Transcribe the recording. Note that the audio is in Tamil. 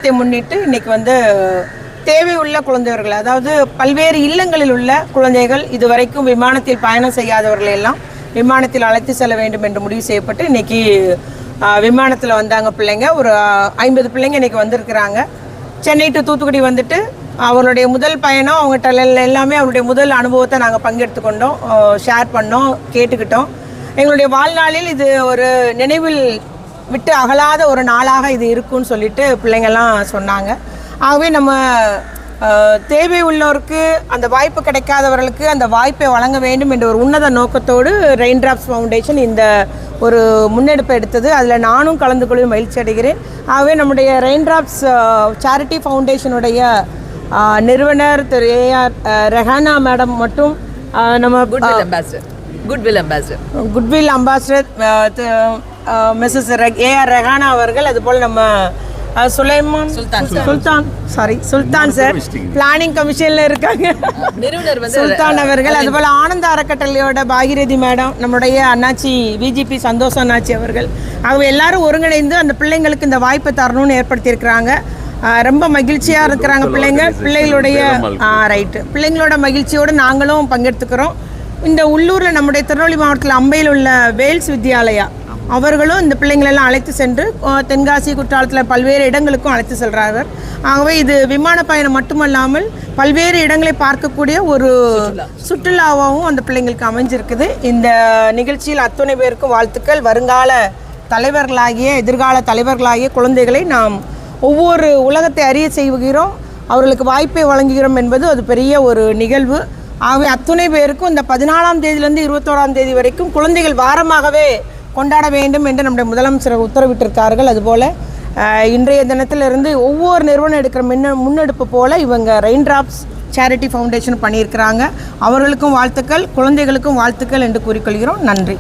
முன்னிட்டு இன்னைக்கு தேவை உள்ள குழந்தைகள், அதாவது பல்வேறு இல்லங்களில் உள்ள குழந்தைகள், இதுவரைக்கும் விமானத்தில் பயணம் செய்யாதவர்கள் எல்லாம் விமானத்தில் அழைத்து செல்ல வேண்டும் என்று முடிவு செய்யப்பட்டு இன்னைக்கு விமானத்தில் வந்தாங்க பிள்ளைங்க. ஒரு 50 பிள்ளைங்க இன்னைக்கு வந்திருக்கிறாங்க. சென்னை டு தூத்துக்குடி வந்துட்டு அவருடைய முதல் பயணம், அவங்ககிட்ட எல்லாமே அவருடைய முதல் அனுபவத்தை நாங்கள் பங்கெடுத்துக்கொண்டோம், ஷேர் பண்ணோம், கேட்டுக்கிட்டோம். எங்களுடைய வாழ்நாளில் இது ஒரு நினைவில் விட்டு அகலாத ஒரு நாளாக இது இருக்குன்னு சொல்லிட்டு பிள்ளைங்கள்லாம் சொன்னாங்க. ஆகவே நம்ம தேவை உள்ளவருக்கு, அந்த வாய்ப்பு கிடைக்காதவர்களுக்கு அந்த வாய்ப்பை வழங்க வேண்டும் என்ற ஒரு உன்னத நோக்கத்தோடு ரெயின் டிராப்ஸ் ஃபவுண்டேஷன் இந்த ஒரு முன்னெடுப்பை எடுத்தது. அதில் நானும் கலந்து கொள்ள மகிழ்ச்சி அடைகிறேன். ஆகவே நம்முடைய ரெயின் டிராப்ஸ் சேரிட்டி ஃபவுண்டேஷனுடைய நிறுவனர் திரு ஏஆர் ரெஹானா மேடம் மற்றும் நம்ம goodwill ambassador Mrs A R Rehana அவர்கள், அதுபோல் நம்ம சுல்தான் சார் பிளானிங் கமிஷன்ல இருக்காங்க, சுல்தான் அவர்கள், அதுபோல ஆனந்த அறக்கட்டளையோட பாகிரதி மேடம், நம்முடைய அண்ணாச்சி விஜிபி சந்தோஷ் அண்ணாச்சி அவர்கள். ஆகவே எல்லாரும் ஒருங்கிணைந்து அந்த பிள்ளைங்களுக்கு இந்த வாய்ப்பை தரணும்னு ஏற்படுத்தி இருக்கிறாங்க. ரொம்ப மகிழ்ச்சியா இருக்கிறாங்க பிள்ளைகளுடைய பிள்ளைங்களோட மகிழ்ச்சியோடு நாங்களும் பங்கெடுத்துக்கிறோம். இந்த உள்ளூர்ல நம்முடைய திருநெல்வேலி மாவட்டத்தில் அம்பையில் உள்ள வேல்ஸ் வித்யாலயா அவர்களும் இந்த பிள்ளைங்களெல்லாம் அழைத்து சென்று தென்காசி குற்றாலத்தில் பல்வேறு இடங்களுக்கும் அழைத்து செல்கிறார்கள். ஆகவே இது விமான பயணம் மட்டுமல்லாமல் பல்வேறு இடங்களை பார்க்கக்கூடிய ஒரு சுற்றுலாவாகவும் அந்த பிள்ளைங்களுக்கு அமைஞ்சிருக்குது. இந்த நிகழ்ச்சியில் அத்துணை பேருக்கும் வாழ்த்துக்கள். வருங்கால தலைவர்களாகிய, எதிர்கால தலைவர்களாகிய குழந்தைகளை நாம் ஒவ்வொரு உலகத்தை அறிய செய்கிறோம், அவர்களுக்கு வாய்ப்பை வழங்குகிறோம் என்பது அது பெரிய ஒரு நிகழ்வு. ஆகவே அத்துணை பேருக்கும் இந்த 14ஆம் தேதியிலிருந்து 21ஆம் தேதி வரைக்கும் குழந்தைகள் வாரமாகவே கொண்டாட வேண்டும் என்று நம்முடைய முதலமைச்சர் உத்தரவிட்டிருக்கார்கள். அதுபோல் இன்றைய தினத்திலிருந்து ஒவ்வொரு நிறுவனம் எடுக்கிற முன்னெடுப்பு போல் இவங்க ரெயின் டிராப்ஸ் சேரிட்டி ஃபவுண்டேஷன் பண்ணியிருக்கிறாங்க. அவர்களுக்கும் வாழ்த்துக்கள், குழந்தைகளுக்கும் வாழ்த்துக்கள் என்று கூறிக்கொள்கிறோம். நன்றி.